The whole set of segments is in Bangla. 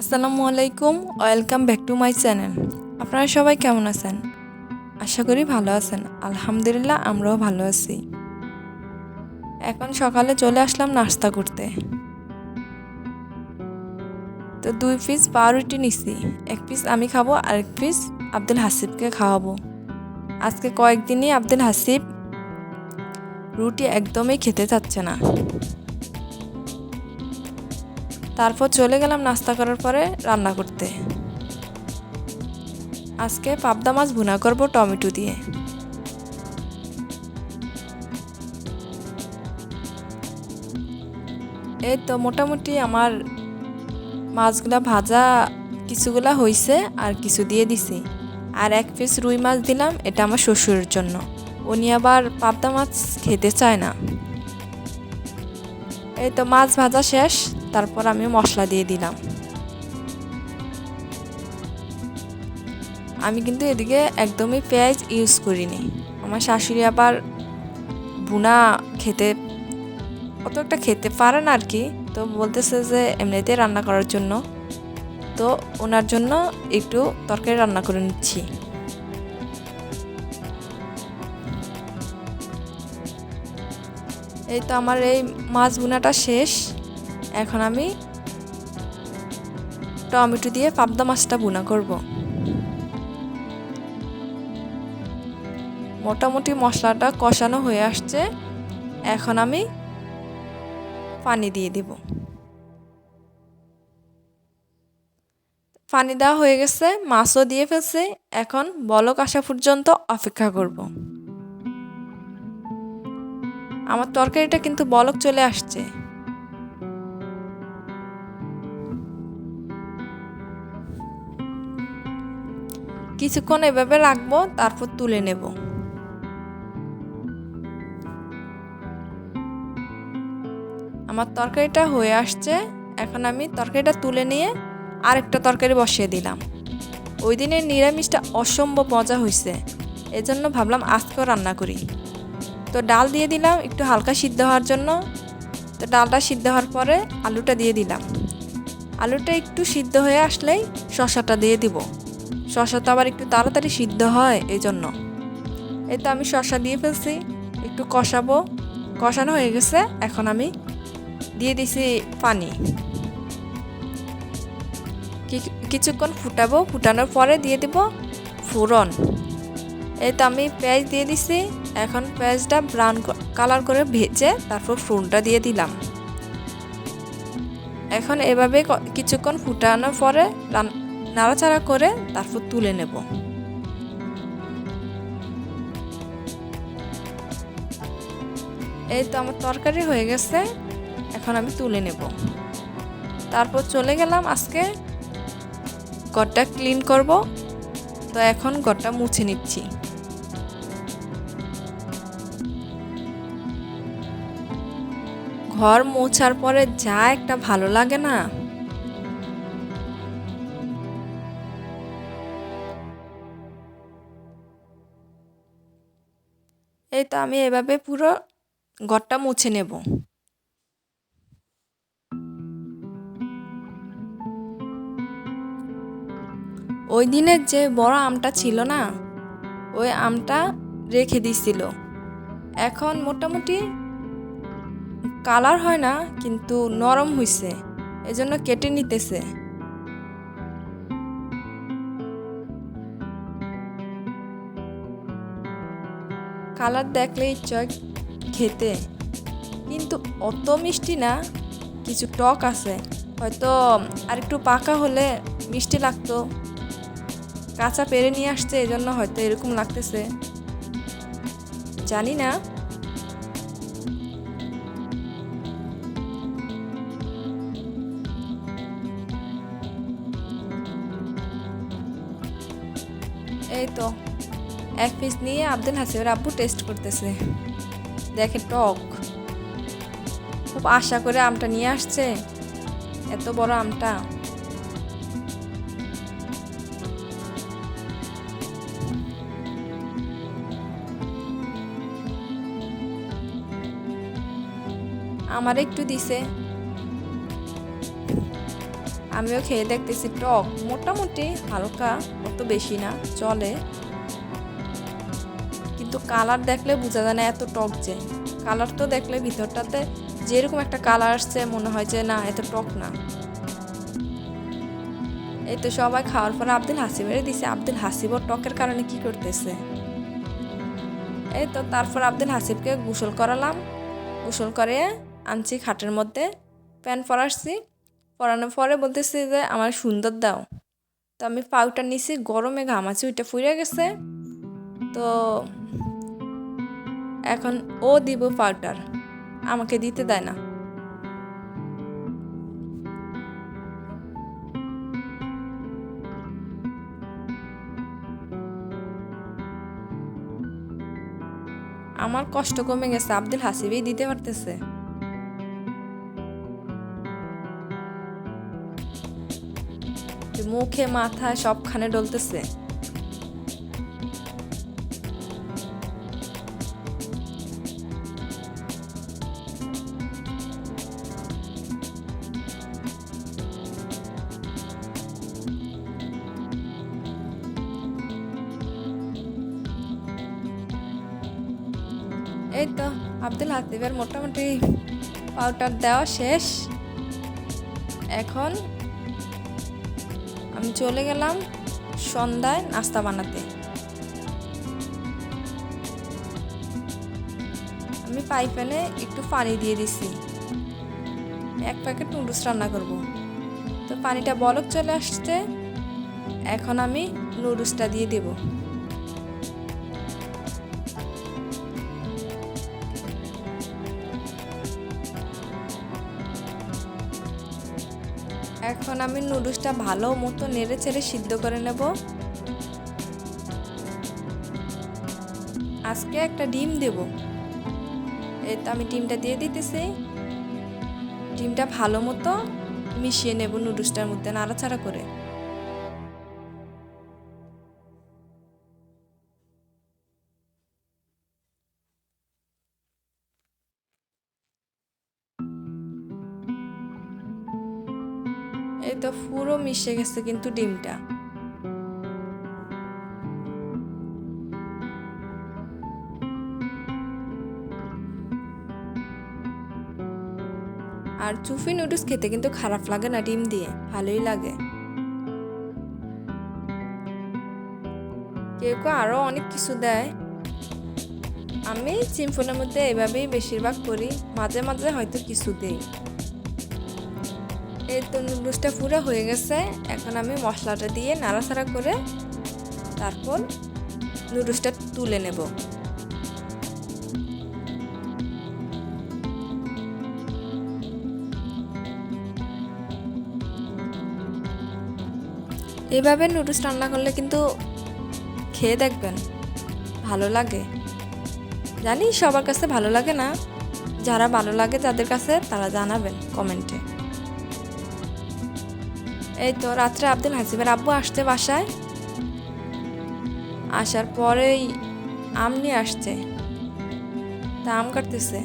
আসসালামু আলাইকুম, welcome back to my channel. আপনারা সবাই কেমন আছেন? আশা করি ভালো আছেন। আলহামদুলিল্লাহ, আমরাও ভালো আছি। এখন সকালে চলে আসলাম নাস্তা করতে। তো 2 পিস পাউরুটি নিছি। 1 পিস আমি খাবো আর 1 পিস আব্দুল হাসিবকে খাওয়াবো। আজকে কয়েকদিনই আব্দুল হাসিব রুটি একদমই খেতে চাচ্ছে না। তারপর চলে গেলাম নাস্তা করার পরে রান্না করতে। আজকে পাবদা মাছ ভুনা করব টমেটো দিয়ে। এই তো মোটামুটি আমার মাছগুলা ভাজা কিছুগুলা হইছে আর কিছু দিয়ে দিছি। আর 1 পিস রুই মাছ দিলাম, এটা আমার শ্বশুরের জন্য। উনি আবার পাবদা মাছ খেতে চায় না। এই তো মাছ ভাজা শেষ, তারপর আমি মশলা দিয়ে দিলাম। আমি কিন্তু এদিকে একদমই পেঁয়াজ ইউজ করিনি। আমার শাশুড়ি আবার ভুনা খেতে অত একটা খেতে পারে না আর কি, তো বলতেছে যে এমনিতেই রান্না করার জন্য, তো ওনার জন্য একটু তরকারি রান্না করে নিচ্ছি। এই তো আমার এই মাছ ভুনাটা শেষ। এখন আমি টমেটো দিয়ে পাবদা মাছটা ভুনা করব। মোটামুটি মশলাটা কষানো হয়ে আসছে। এখন আমি পানি দিয়ে দিব। পানি দেওয়া হয়ে গেছে, মাছও দিয়ে ফেলছে। এখন বলক আসা পর্যন্ত অপেক্ষা করব। আমার তরকারিটা কিন্তু বলক চলে আসছে। কিছুক্ষণ এভাবে রাখবো, তারপর তুলে নেব। আমার তরকারিটা হয়ে আসছে। এখন আমি তরকারিটা তুলে নিয়ে আরেকটা তরকারি বসিয়ে দিলাম। ওই দিনের নিরামিষটা অসম্ভব মজা হয়েছে, এজন্য ভাবলাম আজকেও রান্না করি। তো ডাল দিয়ে দিলাম একটু হালকা সিদ্ধ হওয়ার জন্য। তো ডালটা সিদ্ধ হওয়ার পরে আলুটা দিয়ে দিলাম। আলুটা একটু সিদ্ধ হয়ে আসলেই শসাটা দিয়ে দিব। শসা তো আবার একটু তাড়াতাড়ি সিদ্ধ হয়, এই জন্য। এই তো আমি শসা দিয়ে ফেলছি, একটু কষাবো। কষানো হয়ে গেছে, এখন আমি দিয়ে দিছি পানি। কিছুক্ষণ ফুটাবো, ফুটানোর পরে দিয়ে দিব ফোড়ন। এই তো আমি পেঁয়াজ দিয়ে দিছি। এখন পেঁয়াজটা ব্রাউন কালার করে ভেজে তারপর ফোড়নটা দিয়ে দিলাম। এখন এভাবে কিছুক্ষণ ফুটানোর পরে নাড়াচাড়া করে তারপর তুলে নেব। এই তো আমার তরকারি হয়ে গেছে, এখন আমি তুলে নেব। তারপর চলে গেলাম আজকে ঘরটা ক্লিন করব। তো এখন ঘরটা মুছে নিচ্ছি। ঘর মোছার পরে যা একটা ভালো লাগে না। এই তো আমি এভাবে পুরো ঘরটা মুছে নেব। ওই দিনের যে বড় আমটা ছিল না, ওই আমটা রেখে দিছিল। এখন মোটামুটি কালার হয় না, কিন্তু নরম হইছে, এজন্য কেটে নিতেছে। কালার দেখলেই ইচ্ছা খেতে, কিন্তু অত মিষ্টি না, কিছু টক আছে। হয়তো আর একটু পাকা হলে মিষ্টি লাগতো। কাঁচা পেরে নিয়ে আসছে, এজন্য হয়তো এরকম লাগতেছে, জানি না। এই তো 1 পিস নিয়ে আব্দুল হাসিবের আব্বু টেস্ট করতেছে। দেখে টক, খুব আশা করে আমটা নিয়ে আসছে, এত বড় আমটা। আমার একটু দিছে। আমিও খেয়ে দেখতেছি, টক মোটামুটি হালকা, অত বেশি না, চলে। কিন্তু কালার দেখলে বোঝা যায় না এত টক যে। কালার তো দেখলে ভিতরটাতে যেরকম একটা কালার আসছে মনে হয় যে না, এত টক না। এই তো সবাই খাওয়ার পর আব্দুল হাসিবের দিছে। আব্দুল হাসিবও টকের কারণে কি করতেছে। এই তো তারপর আব্দুল হাসিবকে গোসল করালাম। গোসল করে আনছি খাটের মধ্যে, প্যান্ট পরাচ্ছি। পরানোর পরে বলতেছি যে আমার সুন্দর দাও। তো আমি পাউডার নিছি, গরমে ঘামাচ্ছি, ওইটা ফুরিয়ে গেছে। তো এখন ও দিব পাউডার, আমাকে দিতে দেয় না। আমার কষ্ট কমে গেছে, আব্দুল হাসিবই দিতে পারতেছে। মুখে মাথা সবখানে ডলতেছে। এই তো আব্দুল হাসিবের মোটামুটি পাউডার দেওয়া শেষ। এখন আমি চলে গেলাম সন্ধ্যায় নাস্তা বানাতে। আমি ফ্রাই প্যানে একটু পানি দিয়ে দিছি, 1 প্যাকেট নুডলস রান্না করব। তো পানিটা বলক চলে আসছে, এখন আমি নুডলসটা দিয়ে দেব। এখন আমি নুডলসটা ভালো মতো নেড়ে চেড়ে সিদ্ধ করে নেব। আজকে একটা ডিম দেব। এই তো আমি ডিমটা দিয়ে দিতেছি। ডিমটা ভালো মতো মিশিয়ে নেব নুডলসটার মধ্যে নাড়াচাড়া করে। এই তো পুরো মিশে গেছে কিন্তু ডিমটা। আর চুফি নুডলস খেতে কিন্তু খারাপ লাগে না, ডিম দিয়ে ভালোই লাগে। কেউ কেউ আরও অনেক কিছু দেয়, আমি সিম্পলের মধ্যে এভাবেই বেশিরভাগ করি, মাঝে মাঝে হয়তো কিছু দেই। এই তো নুডলসটা পুরো হয়ে গেছে। এখন আমি মশলাটা দিয়ে নাড়াচাড়া করে তারপর নুডলসটা তুলে নেব। এভাবে নুডলস রান্না করলে কিন্তু খেয়ে দেখবেন, ভালো লাগে। জানি সবার কাছে ভালো লাগে না, যারা ভালো লাগে তাদের কাছে তারা জানাবেন কমেন্টে। এই তো রাত্রে আব্দুল হাসিবের আব্বু আসছে বাসায়, আসার পরেই আম নিয়ে আসছে, তা আম কাটতেছে।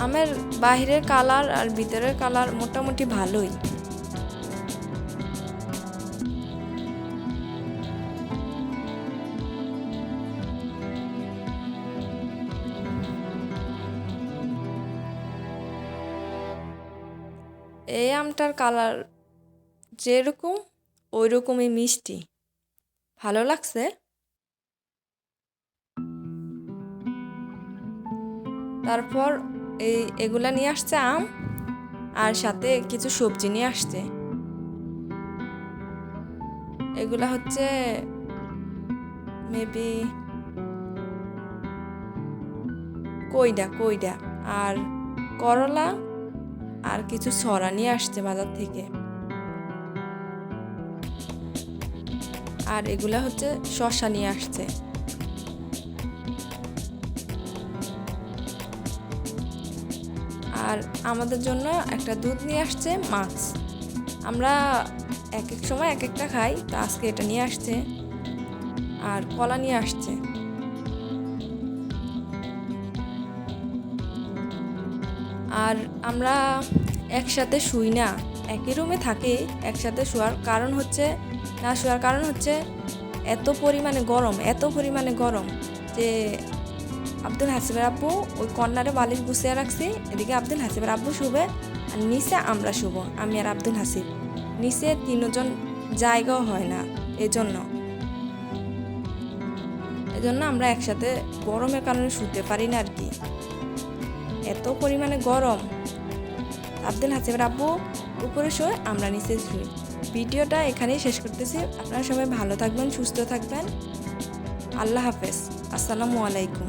আমের বাহিরের কালার আর ভিতরের কালার মোটামুটি ভালোই। এই আমটার কালার যেরকম ওই রকমই মিষ্টি, ভালো লাগছে। তারপর এগুলা নিয়ে আসছে আম, আর সাথে কিছু সবজি নিয়ে আসছে। এগুলা হচ্ছে মেবি কইডা আর করলা, আর কিছু ছড়া নিয়ে আসছে বাজার থেকে। আর এগুলা হচ্ছে শসা নিয়ে আসছে। আর আমাদের জন্য একটা দুধ নিয়ে আসছে, মাছ। আমরা এক এক সময় এক একটা খাই, তো আজকে এটা নিয়ে আসছে। আর কলা নিয়ে আসছে। আর আমরা একসাথে শুই না, একই রুমে থাকি। একসাথে শোয়ার কারণ হচ্ছে এত পরিমাণে গরম যে আব্দুল হাসিবের আব্বু ওই কর্নারে বালিশ গুছিয়ে রাখছি, এদিকে আব্দুল হাসিবের আব্বু শুবে আর নিচে আমরা শুব, আমি আর আব্দুল হাসিব। নিচে তিনজন জায়গাও হয় না, এজন্য আমরা একসাথে গরমের কারণে শুতে পারি না আর কি, এত পরিমাণে গরম। আব্দুল হাসিবের আব্বু উপরে শোয়, আমরা নিচে শুই। ভিডিওটা এখানেই শেষ করতেছি। আপনারা সবাই ভালো থাকবেন, সুস্থ থাকবেন। আল্লাহ হাফেজ, আসসালামু আলাইকুম।